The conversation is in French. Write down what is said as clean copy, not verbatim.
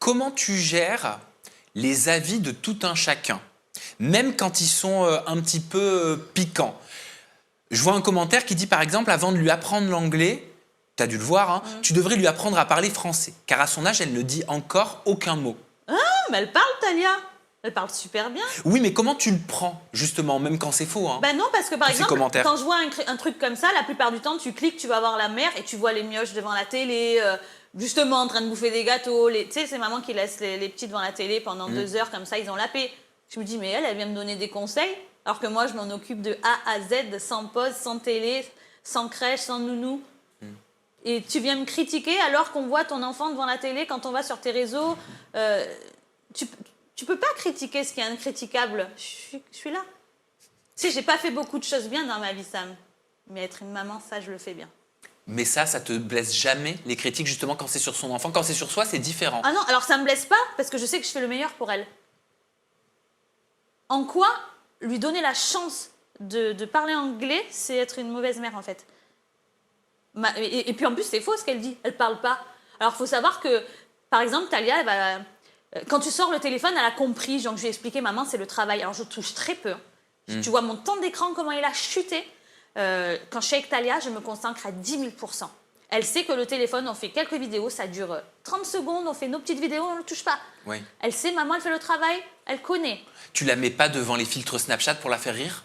comment tu gères les avis de tout un chacun, même quand ils sont un petit peu piquants? Je vois un commentaire qui dit par exemple, avant de lui apprendre l'anglais, tu as dû le voir, hein, tu devrais lui apprendre à parler français, car à son âge, elle ne dit encore aucun mot. Ah, mais elle parle, Talia. Elle parle super bien. Oui, mais comment tu le prends, justement, même quand c'est faux, hein? Ben non, parce que par Tous ces exemple, commentaires. quand je vois un truc comme ça, la plupart du temps, tu cliques, tu vas voir la mère et tu vois les mioches devant la télé, justement en train de bouffer des gâteaux. Tu sais, c'est maman qui laisse les petits devant la télé pendant 2 heures, comme ça, ils ont la paix. Je me dis, mais elle vient me donner des conseils, alors que moi, je m'en occupe de A à Z, sans pause, sans télé, sans crèche, sans nounou. Et tu viens me critiquer alors qu'on voit ton enfant devant la télé, quand on va sur tes réseaux. Tu peux pas critiquer ce qui est incritiquable. Je suis là. Tu sais, j'ai pas fait beaucoup de choses bien dans ma vie, Sam. Mais être une maman, ça, je le fais bien. Mais ça te blesse jamais, les critiques, justement, quand c'est sur son enfant? Quand c'est sur soi, c'est différent. Ah non, alors ça me blesse pas, parce que je sais que je fais le meilleur pour elle. En quoi lui donner la chance de parler anglais, c'est être une mauvaise mère, en fait. Et puis en plus, c'est faux ce qu'elle dit. Elle parle pas. Alors, il faut savoir que, par exemple, Talia, quand tu sors le téléphone, elle a compris. Donc, je lui ai expliqué, maman, c'est le travail. Alors, je touche très peu. Tu vois mon temps d'écran, comment il a chuté. Quand je suis avec Talia, je me consacre à 10 000 %. Elle sait que le téléphone, on fait quelques vidéos, ça dure 30 secondes, on fait nos petites vidéos, on ne le touche pas. Oui. Elle sait, maman, elle fait le travail, elle connaît. Tu la mets pas devant les filtres Snapchat pour la faire rire?